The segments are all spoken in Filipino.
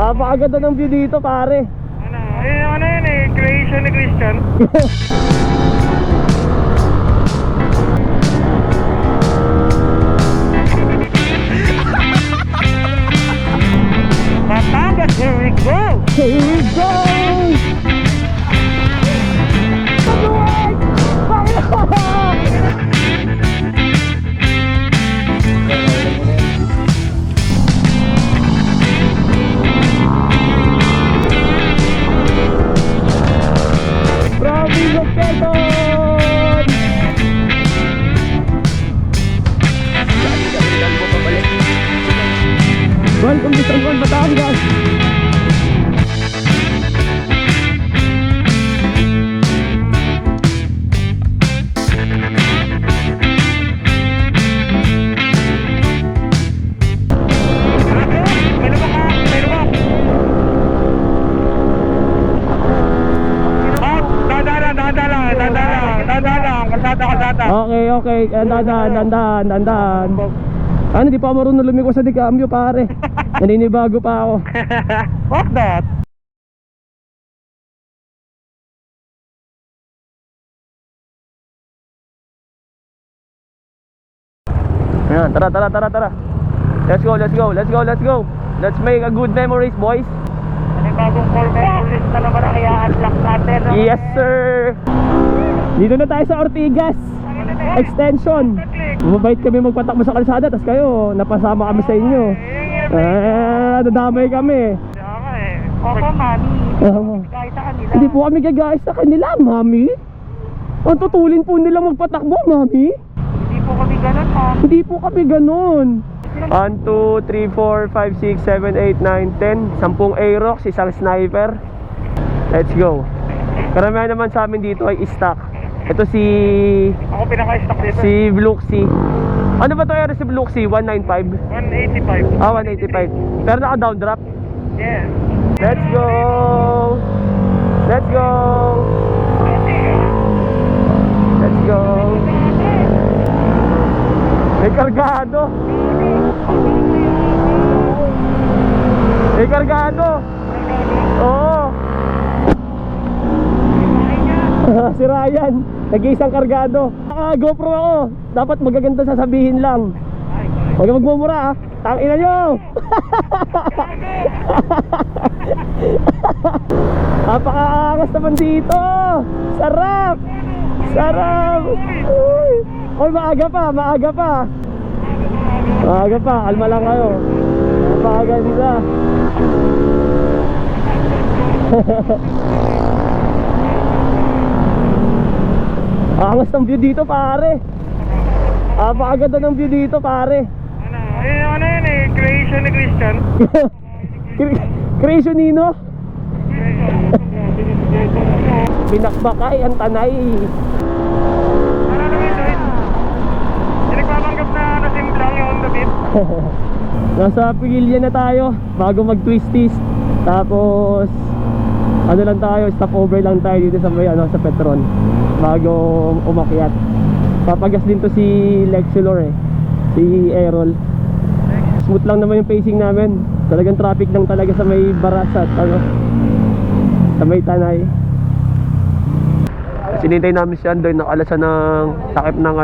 Napakaganda ng view dito, pare. Ano yun eh, creation ni Christian. Batangas, here we go! Here we go! Pag-uwag! Province of Quezon! Welcome to San Juan, Batangas! Okay. Dandan. Ano, di pa marunong lumiko sa dikambyo, pare. Naninibago pa ako. What's that? Ayan, tara. Let's go. Let's make a good memories, boys. Ano bagong call memories na naman ang i-unlock natin? Yes, sir. Dito na tayo sa Ortigas Extension. Mabait kami magpatakbo sa kalsada, tas kayo, napasama kami sa inyo. Nadamay kami. Opo, mami. Kahit sa kanila. Hindi po kami gagayos sa kanila, mami. Ang tutulin po nila magpatakbo, mami. Hindi po kami ganun, mami. Hindi po kami ganun. 1, 2, 3, 4, 5, 6, 7, 8, 9, 10 10 Aerox, isang sniper. Let's go. Karamihan naman sa amin dito ay stock. Ito si... Ako pinaka-stock dito. Si Bluxy. Ano ba ito era si Bluxy? 195? 185. 185. Pero naka-down drop? Yes. Let's go! Let's go! May kargado! Oo! Si Ryan, nag-iisang kargado. GoPro ako. Dapat magaganda sasabihin lang. Huwag magmumura, tangina nyo. Napakaangas naman dito. Sarap. Uy, maaga pa. Kalma lang kayo. Napakaganda. Angas ng view dito, pare. Napakaganda ng view dito, pare. Ano yun eh, creation ni Christian. Creation Nino. Binakbakay ang tanay. Ano naman ito? Nagpapanggap na nasimblang yung on the beat. Nasa Pigilya na tayo bago mag-twisties. Tapos ano lang tayo, stopover lang tayo dito sa may sa Petron bago umakyat. Papagas din to si Lexilor si Errol. Smooth lang naman yung pacing namin. Talagang traffic lang talaga sa may Barasat, sa may Tanay. Sinintay namin si Andoy, nakalasan ng takip ng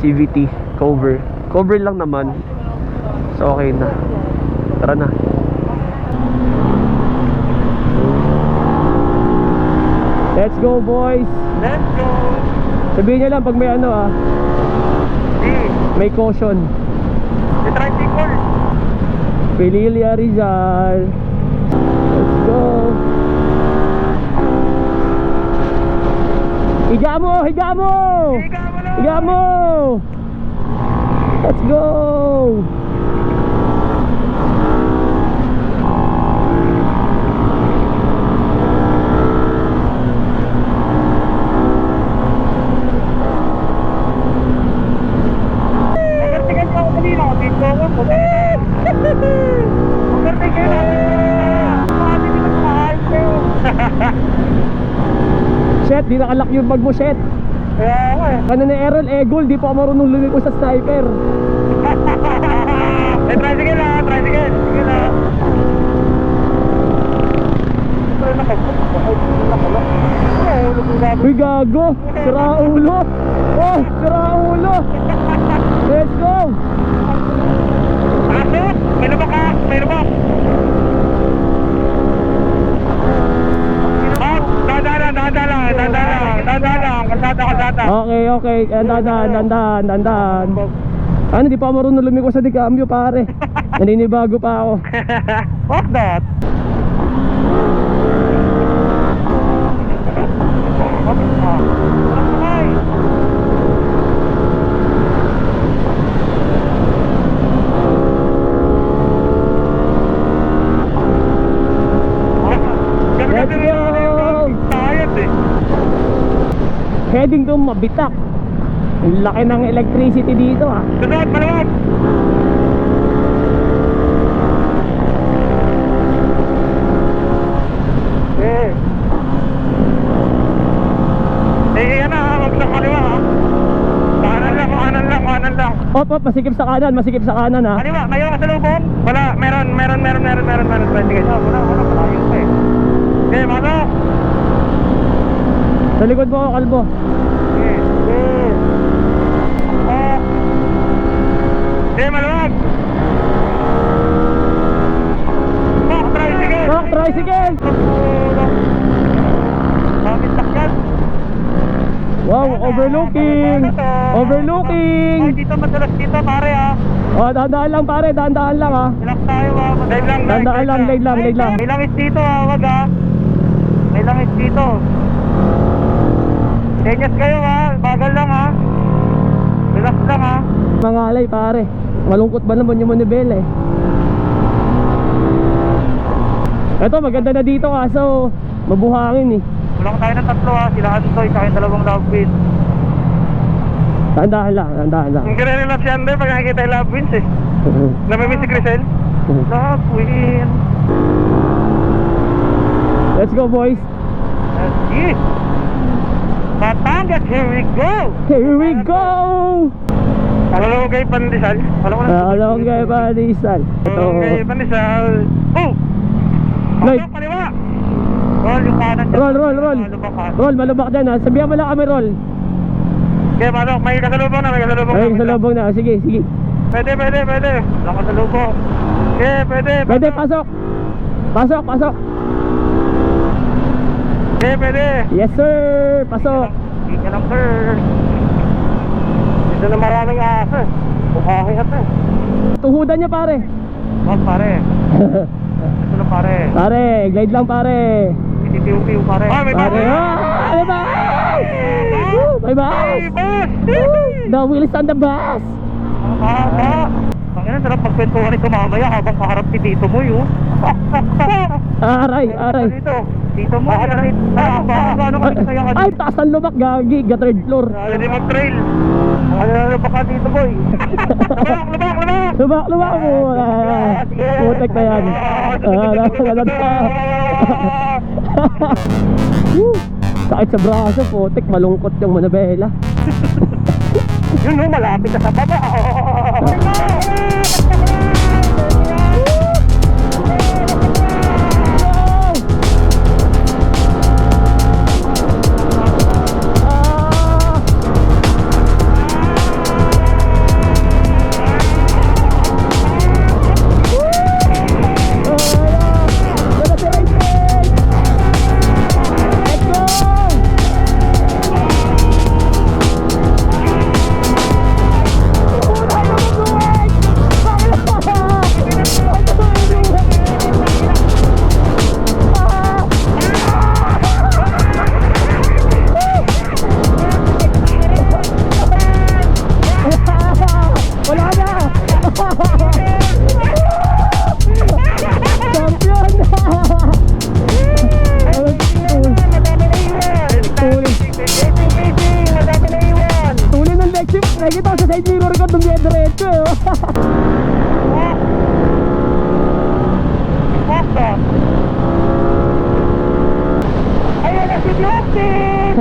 CVT cover lang naman, so okay na. Tara na. Let's go, boys. Let's go. Sabihin niya lang pag may may caution. The tricycle. Pililia Rizal. Let's go. Higa mo. Let's go. Shit, di nakalock yung bag mo, shit. Ano na Errol, Egol, di pa ako marunong lumiko sa sniper. Tricycle. Sige na. gago. Sira ulo. Oh, sira ulo. Let's go. Aso? May lubak ka? May lubak. Dahan-dahan. Okay. Dandan. Ano, di pa marunong lumiko sa dikambyo, pare. Naninibago pa ako. What's that? Let's go! Heading to Mabitak. Ang laki ng electricity dito, ah. Sunod, maluwag! Yan na, huwag sa kaliwa ha. Kanan lang. Op, masikip sa kanan, ha. Kaliwa, mayroon ka sa lubong? Wala, meron. Sige, wala, palayo pa eh. Okay, masok! Sa likod mo ako, kalbo. Okay, maluwag! Tricycle! Tricycle! Bakit takyan? Wow, overlooking! Ay, dito madalas dito pare ha. Oh, dahan-dahan lang, pare, dahan-dahan lang, ha. Relax tayo ha. Dahan-dahan lang, late lang. May langis dito ha, wag ha. May langis dito. Senyas kayo ha, bagal lang ha. Relax lang ha. Mga alay, pare. Malungkot ba naman yung manibela, eh. Eto, maganda na dito, kaso mabuhangin, eh. Kulang tayo ng tatlo ha, sila Antoy, sa akin dalawang love wins. Dahan-dahan lang. Ang ganyan nila si Ander pag nakikita yung love wins eh. Namimiss si Grisel? Love win. Let's go, boys. Let's see. Batangas, here we go! Here we go! Alam mo kay Pandesal? Alam ko kayo pa, Diesel. Alam mo kay Pandesal? Oh! Lloyd. Pasok, kaliwa! Roll, yung kanan dyan. Roll. Lubakan. Roll, malubak dyan, ha. Sabihan mo lang kami, roll. Okay, pasok. May kasalubong na. Ay, sa lubong na. Sige. Pwede. Lang kasalubong. Okay, pwede. Pwede, pasok. Okay, pwede. Yes, sir. Pasok. Sige lang, sir. Dito na maraming ahas eh. Bukahihat eh. Tuhudan niya, pare. Wag pare. Ito lang pare. Pare, glide lang, pare. Ititiw-tiw pare. Ah, may Pare, bawas! May bus! May bus! The wheels on the bus! Ang ina, sarap magkwentuhan ito mamaya habang kaharap si Tito mo yun. Aray. Dito mo. Ano ka saya ka? Ay, taas ang lubak, gagi. Third floor. Pwede mag-trail. Ano ba ka dito boy? Lubak! Lubak mo. Putek na yan. Sakit sa braso, putek. Malungkot yung manabela. Yun no, malapit ka sa baba. Nakikita ko sa side mirror ko, dumiye-diretso eh. Ayun na si Justin!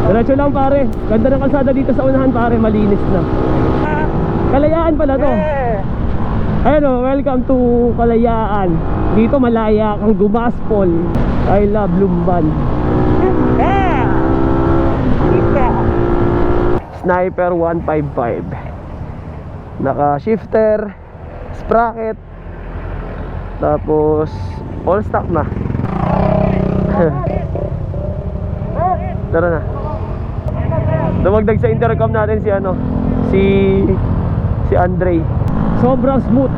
Diretso lang, pare. Ganda ng kalsada dito sa unahan, pare. Malinis na. Kalayaan pala to. Ayun o, welcome to Kalayaan. Dito malaya kang gumaspol. I love Lumban. Sniper 155. Naka shifter, sprocket, tapos all stock na. Tara na. Dumagdag sa intercom natin si ano, si Andre. Sobrang smooth.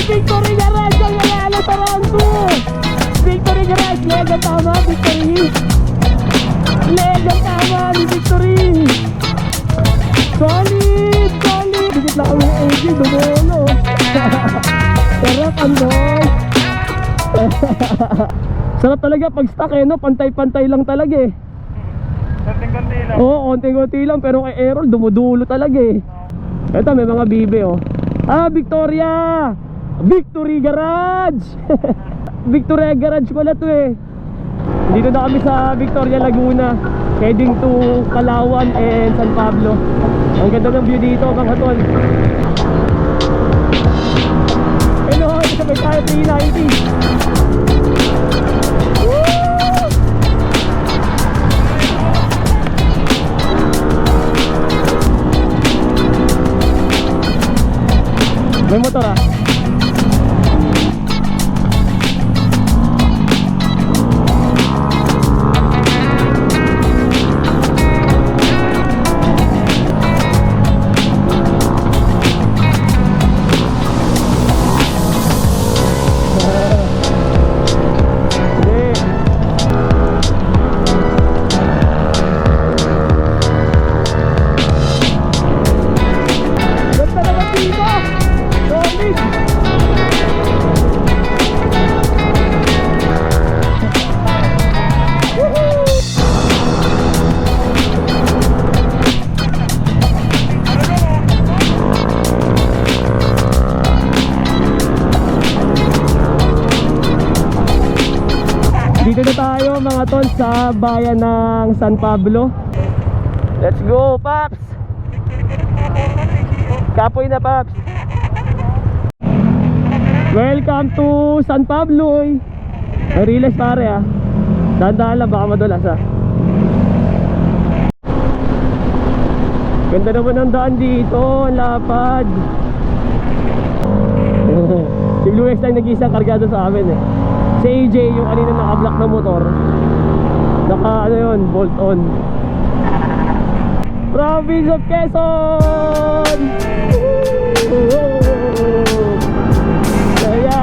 Victory Garage ang nanalo sa round 2. Victory Garage, lega tama, Victory. Lega tama ni Victory. Solid, solid. Dikit lang kami ng AJ, dumolo. Sarap ang boy. Sarap talaga pag stock eh, no? Pantay-pantay lang talaga eh. Konting-konti lang. Oo, konting-konti lang, pero kay Errol dumudulo talaga eh. Ito may mga bibe oh. Ah, Victoria! Victory Garage! Victoria Garage pala to eh. Dito na kami sa Victoria, Laguna, heading to Calauan and San Pablo. Ang ganda ng view dito mga tol. Hello, sabay tayo 390. May motor ah. Dito na tayo mga tol sa bayan ng San Pablo. Let's go, Paps! Kapoy na, Paps! Welcome to San Pablo. Relax pare ah. Dahan-dahan lang, baka madulas ah. Ganda naman ang daan dito, ang lapad. Si Blue X lang nag-isang kargado sa amin eh. Si AJ, yung kanina naka-block na motor, naka ano yun, bolt on. Province of Quezon! Kaya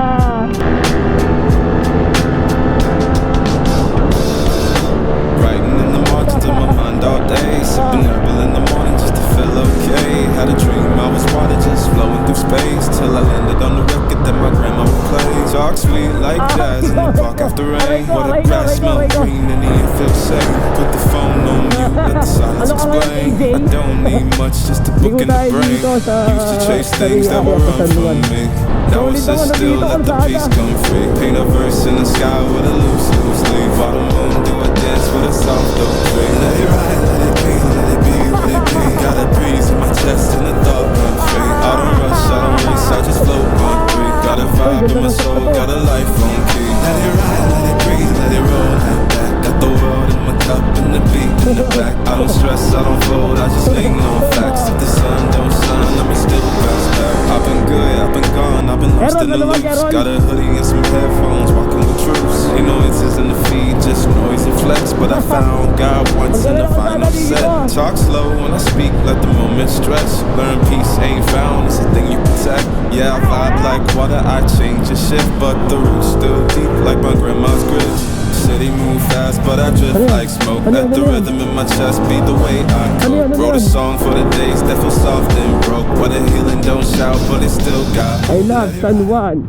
Writing in the margins of my mind all day, sipping herbal in the morning just to feel okay. Had a dream I was water just flowing through space, till I landed on the record that my grandma would play. Talk sweet like jazz in the park after rain. What a grass smell green and the air feels safe. Put the phone on mute, let the silence explain. I don't need much, just a book in the brain. Used to chase things that were run from me. Now it's sit still, let the peace come free. Paint a verse in the sky with a loose leaf. While the moon do a dance with a soft oak tree. Let it ride, let it be, let it be, let it be. Got a breeze in my chest and the thought run free. I don't rush, I don't race, I just float on free. Got a vibe in my soul, got a life on key. Let it ride, let it breathe, let it roll like that. Got the world in my cup and the beat in the back. I don't stress, I don't fold, I just lean on facts. If the sun don't shine, let me still bounce back. I've been good, I've been gone, I've been lost in the loops. Got a hoodie and some headphones, walking with troops. Ain't noises in the feed, just noise and flex. But I found God once in the final set. Talk slow when I speak, let the moment stretch. Learn peace ain't found, it's a thing you protect. Yeah, I vibe like water, I change and shift, but the roots still deep like my grandma's grits. City move fast, but I drift like smoke. Let the rhythm in my chest be the way I cope. Wrote a song for the days that feel soft and broke. Where the healing don't shout, but it still got I love San Juan.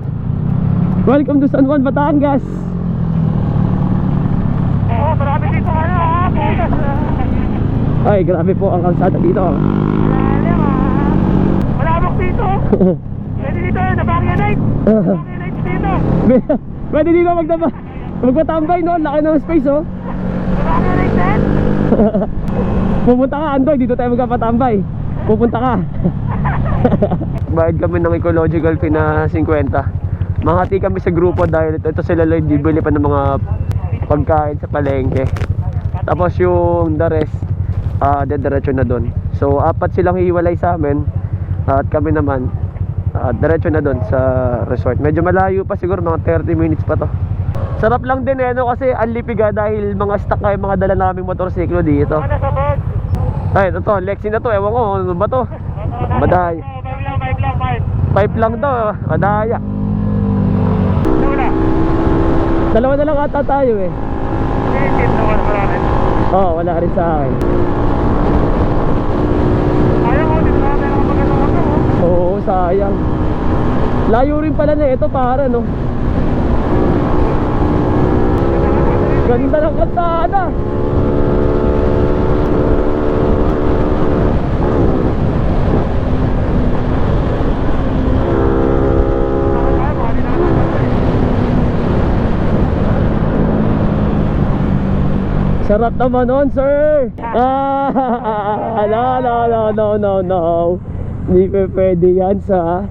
Welcome to San Juan, Batangas. Oo, marami dito ano ha. Ay, grabe po ang kalsada dito. Malalim ah. Malabok dito. Pwede dito, nabakyanite. Nabakyanite dito. Pwede dito magpatambay, no? Laki ng space, oh. Nabakyanite din. Pupunta ka, Andoy, dito tayo magpapatambay. Pupunta ka. Bayad kami ng ecological fee na 50. Mahati kami sa grupo dahil ito sila Lloyd, bibili pa ng mga pagkain sa palengke. Tapos yung the rest, dediretso na doon. So 4 silang hiwalay sa amin. At kami naman, diretso na doon sa resort. Medyo malayo pa siguro, mga 30 minutes pa to. Sarap lang din eh, no? Kasi ang lipiga dahil mga stock kayo, mga dala naming motorsiklo dito. Ano sa board? Ay, ito, Lexi na to, ewan ko, ano ba to? Madaya. 5 lang to, madaya. Dalawa na lang ata tayo eh. Oo, wala rin sa akin. Oo, sayang. Layo rin pala na ito para, no? Ganda ng kalsada. Sarap naman nun, sir. No. Hindi pa pwede yan sa...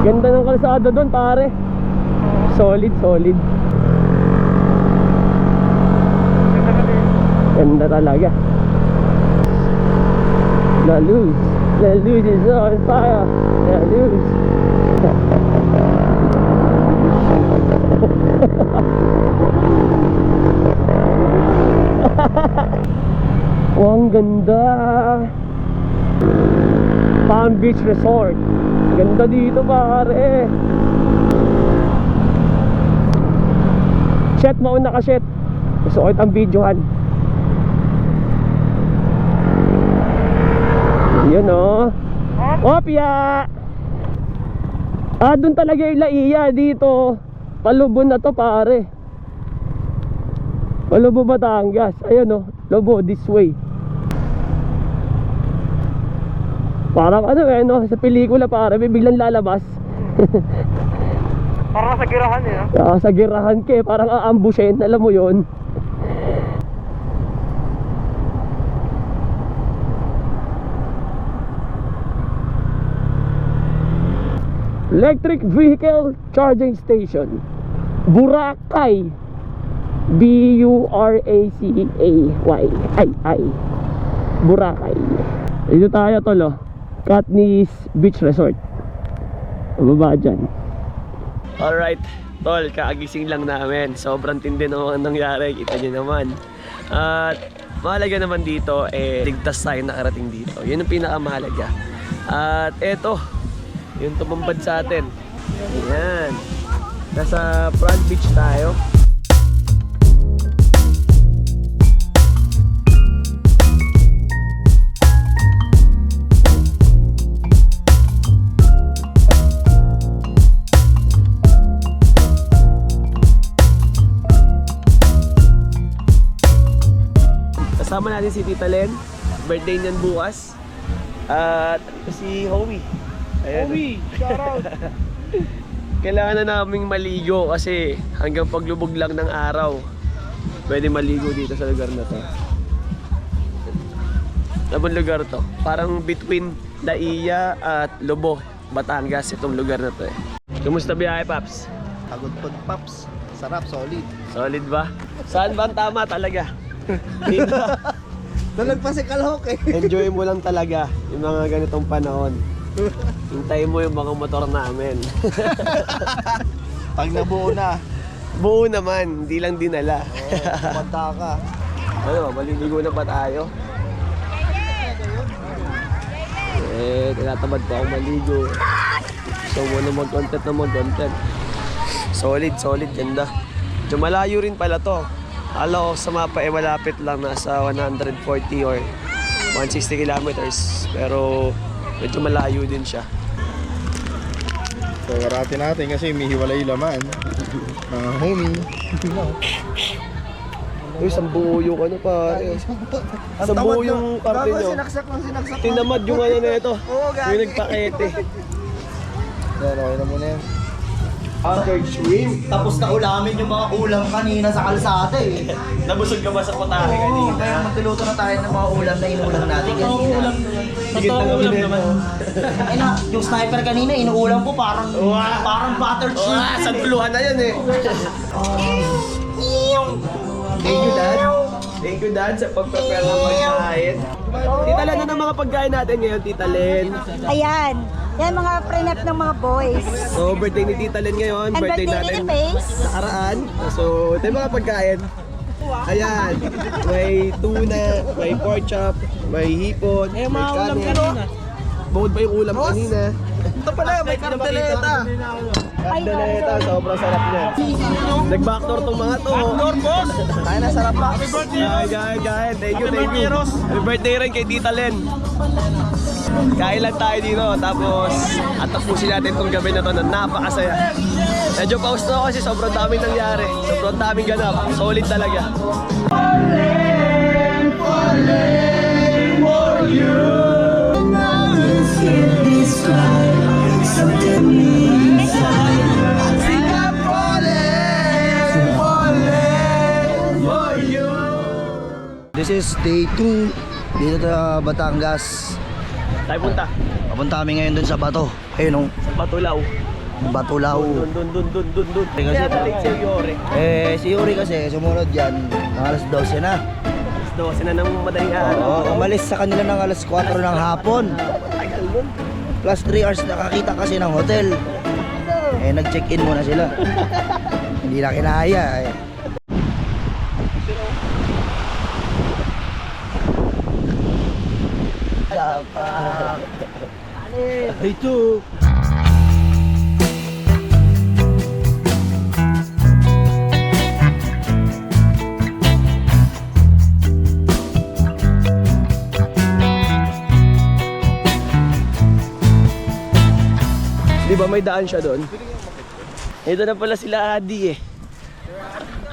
Ganda ng kalsada doon, pare. Solid. Ganda talaga. La luz is on fire. La luz. Oh, ang ganda. Palm Beach Resort. Ganda dito, pare. Shet, mauna ka, Shet. Gusto ko itang videohan. Yun, oh. Opya! Doon talaga yung Laiya dito. Palubon na to, pare. Palubo, Batangas. Ayun, oh. Lobo, this way. Parang ano eh, no? Sa pelikula, pare, may biglang lalabas. Parang sa girahan eh, Sa girahan ka eh, parang aambushin, alam mo yun. Electric Vehicle Charging Station, Boracay. B-U-R-A-C-A-Y. Boracay. Dito tayo, tolo. Katniss Beach Resort. Bababa dyan. Alright, tol, kaagising lang namin. Sobrang tindi naman nangyari, kita nyo naman. At mahalaga naman dito, ligtas tayo nakarating dito. Yun ang pinakamahalaga. At eto, yung tumambad sa atin. Ayan. Nasa front beach tayo. Kasama natin si Tita Len, birthday niyan bukas. At ito si Howie. Howie, shout out. Kailangan na naming maligo kasi hanggang paglubog lang ng araw pwede maligo dito sa lugar na to. Labang lugar to, parang between Laiya at Lobo, Batangas itong lugar na to eh. Kumusta biyahe, Paps? Pagod Paps. Sarap, solid. Solid ba? Saan ba ang tama talaga? Dito. Dalag pa si Kalhok eh. Enjoy mo lang talaga yung mga ganitong panahon. Hintayin mo yung mga motor namin. Pag nabuo na, Buo naman, hindi lang dinala. kumanta ka. Ano, maliligo na ba tayo? Tinatamad pa akong maligo. So muna mag-content. Solid, ganda. Medyo malayo rin pala to. Alam ko sa mapa malapit lang, nasa 140 or 160 kilometers. Pero medyo malayo din siya. So, warati natin kasi may hiwalay laman. Homie. Uy, sambuo yung ano pare. Sambuo yung karte nyo. Sinaksak lang, sinaksak lang. Tinamad yung ano na ito. Oo, gagi. Yung nagpakete. Yan, okay na muna yan. Anchored shrimp. Tapos na ulamin yung mga ulam kanina sa kalsada eh. Nabusog ka ba sa potahe Oo, kanina? kaya magluto na tayo ng mga ulam na inuulam natin kanina. Higit na ulam naman. Ay na, yung sniper kanina, inuulam ko parang buttered shrimp. Sa tuluhan na yan eh. Thank you, Dad. Thank you, Dad, sa pag-prepare ng pagkain. Tita Len, ano ang mga pagkain natin ngayon, Tita Len? Ayan. Yan mga pre-nap ng mga boys. So, birthday ni Tita Len ngayon. And Birthday birthday natin ni Pace. nakaraan. So, ito yung mga pagkain. Ayan. May tuna, may pork chop, may hipon, may kanin. Bukod pa yung ulam kanina. Ito pala, may karteleta. Karteleta, sobrang sarap niya. Nag-backdoor tong mga to. Backdoor, boss! Kaya na, sarap pa. Guys, thank you. Happy birthday rin kay Tita Len. Kain lang tayo dito, tapos atapusin natin tong gabi na to na napakasaya. Medyo pause na ako kasi sobrang daming nangyari. Sobrang daming ganap. Solid talaga. This is day 2 dito sa Batangas. Tayo punta. Papunta kami ngayon dun sa Bato. Ayun, Sa Batulaw. Batulaw. Dun. Kaya balik si Yore. Si Yuri kasi sumunod yan ng alas 12 na. Alas 12 na ng madaling araw. Oo, umalis sa kanila ng alas 4 ng hapon. Tagal nun. Plus 3 hours nakakita kasi ng hotel. Nag-check-in muna sila. Hindi na kinaya eh. Ito. Di ba may daan siya doon? Ito na pala sila Adi eh.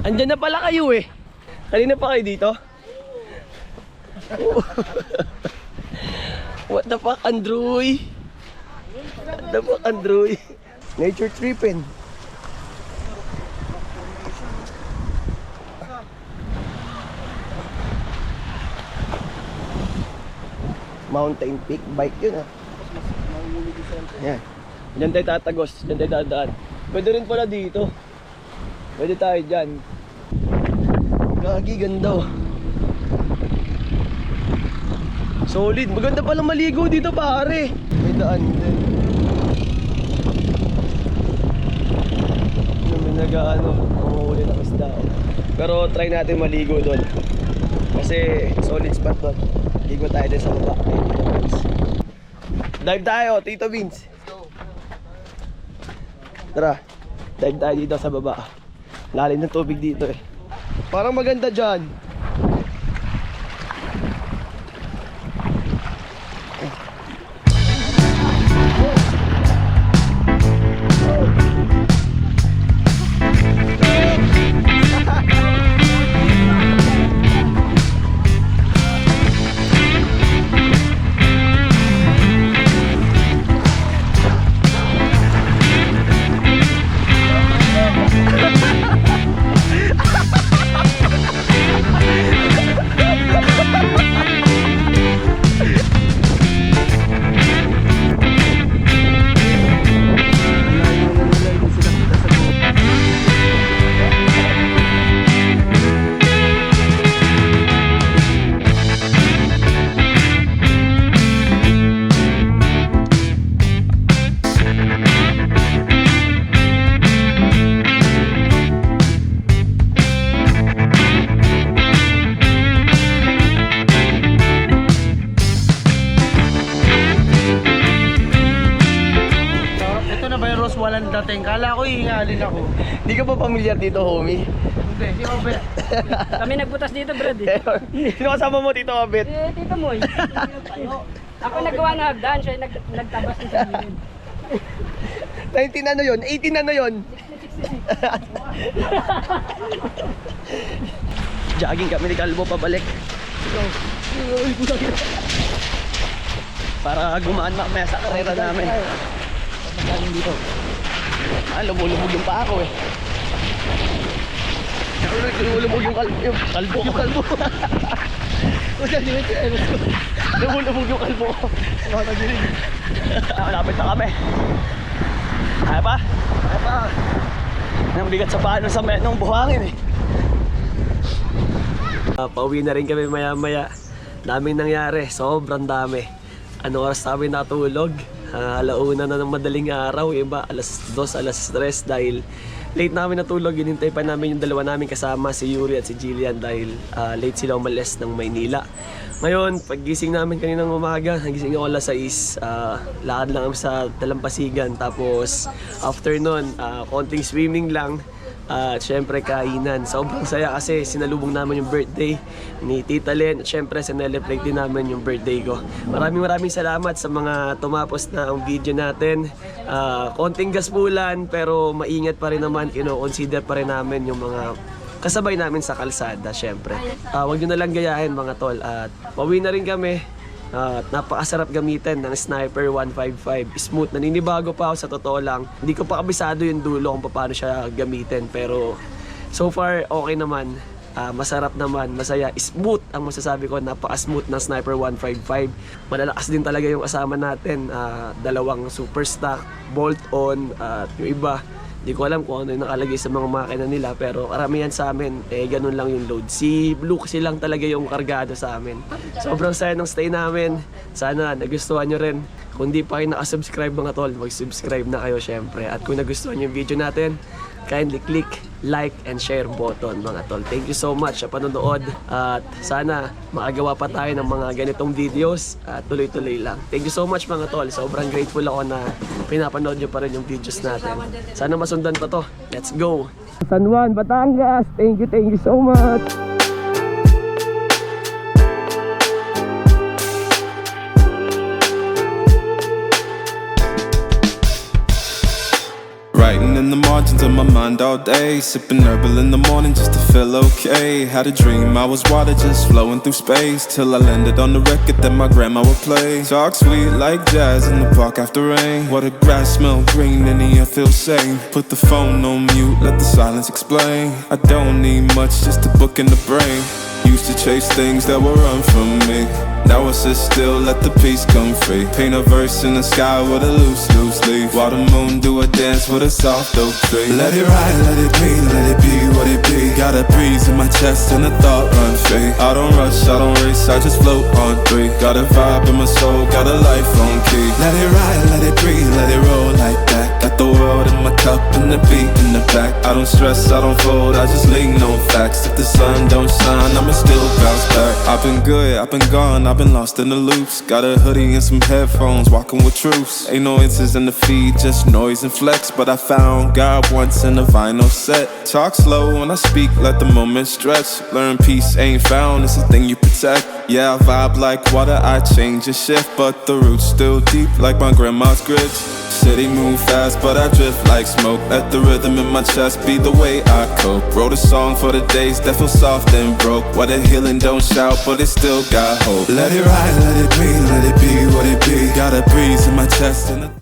Andyan na pala kayo eh. Kanina pa kayo dito? What the fuck, Andrew? What the fuck, Andrew? Nature tripping. Mountain peak bike yun ah. Yan. Diyan tayo tatagos, diyan tayo dadaan. Pwede rin pala dito. Pwede tayo dyan. Gagi, ganda oh. Solid, maganda pala maligo dito pare. May daan din. May nag-ano, umuuli ng isda oh. Pero try natin maligo doon. Kasi solid spot doon. Ligo tayo din sa baba. Dive tayo, Tito Vince. Tara, dive tayo dito sa baba. Lalim ng tubig dito eh. Parang maganda dyan. Walang dating. Kala ko hihingalin ako. Di ka ba pamilyar dito, homie? Hindi, si Robert. Kami nagbutas dito, Brad. Sino kasama mo, Tito Abet? Tito Moy. Ako nagawa ng hagdan, siya nagtabas ng sabihin. 19 ano yun? 18 ano yun? Jogging kami ni Kalbo pabalik. Para gumaan mamaya sa karera namin. Galing dito. Lumulubog yung paa ko eh. Lumulubog yung kalbo. Lumulubog yung kalbo ko. Malapit na kami. Kaya pa? Kaya pa. Ang bigat sa paa sa menong buhangin eh. Pauwi na rin kami maya-maya. Daming nangyari, sobrang dami. Anong oras namin natulog? Alauna na ng madaling araw, iba alas 2, alas 3 dahil late namin natulog. Hinintay pa namin yung dalawa namin kasama, si Yuri at si Jillian, dahil late sila umalis ng Maynila. Ngayon, paggising namin kaninang umaga, nagising ako alas 6, lakad lang kami sa Dalampasigan. Tapos after nun, konting swimming lang. At syempre kainan. Sobrang saya kasi sinalubong namin yung birthday ni Tita Len. At syempre sinelebrate din namin yung birthday ko. Maraming salamat sa mga tumapos na ang video natin. Konting gaspulan pero maingat pa rin naman. Kino-consider pa rin namin yung mga kasabay namin sa kalsada syempre. Huwag nyo na lang gayahin mga tol. At pauwi na rin kami. Napakasarap gamitin ng Sniper 155. Smooth, naninibago pa ako sa totoo lang. Hindi ko pa kabisado yung dulo kung paano siya gamitin. Pero so far okay naman. Masarap naman, masaya. Smooth ang masasabi ko, napaka-smooth ng Sniper 155. Malalakas din talaga yung kasama natin. Dalawang super stock, bolt-on, at yung iba. Hindi ko alam kung ano yung nakalagay sa mga makina nila, pero karamihan sa amin, ganun lang yung load. Si Blue kasi lang talaga yung kargado sa amin. Sobrang saya ng stay namin. Sana nagustuhan nyo rin. Kung di pa kayo nakasubscribe mga tol, mag-subscribe na kayo syempre. At kung nagustuhan yung video natin, kindly click like and share button mga tol. Thank you so much sa panonood. At sana makagawa pa tayo ng mga ganitong videos at tuloy-tuloy lang. Thank you so much mga tol. Sobrang grateful ako na pinapanood nyo pa rin yung videos natin. Sana masundan pa to. Let's go! San Juan, Batangas. Thank you so much. Writing in the margins of my mind all day, sipping herbal in the morning just to feel okay. Had a dream I was water just flowing through space, till I landed on the record that my grandma would play. Talk sweet like jazz in the park after rain. What the grass smell green and the air feels sane. Put the phone on mute, let the silence explain. I don't need much, just a book in the brain. Used to chase things that would run from me. Now I sit still, let the peace come free. Paint a verse in the sky with a loose leaf. While the moon do a dance with a soft oak tree. Let it ride, let it be, let it be what it be. Got a breeze in my chest and a thought run free. I don't rush, I don't race, I just float on 3. Got a vibe in my soul, got a life on key. Let it ride, let it breathe, let it roll like that. Got the world in my cup and the beat in the back. I don't stress, I don't fold, I just lean on facts. If the sun don't shine, I'ma still bounce back. I've been good, I've been gone, I've been lost in the loops. Got a hoodie and some headphones, walking with troops. Ain't no answers in the feed, just noise and flex. But I found God once in a vinyl set. Talk slow when I speak, let the moment stretch. Learn peace ain't found, it's a thing you protect. Yeah, I vibe like water, I change and shift. But the roots still deep like my grandma's grits. City move fast, but I drift like smoke. Let the rhythm in my chest be the way I cope. Wrote a song for the days that feel soft and broke. What a healing, don't shout, but it still got hope. Let it ride, let it breathe, let it be what it be. Got a breeze in my chest and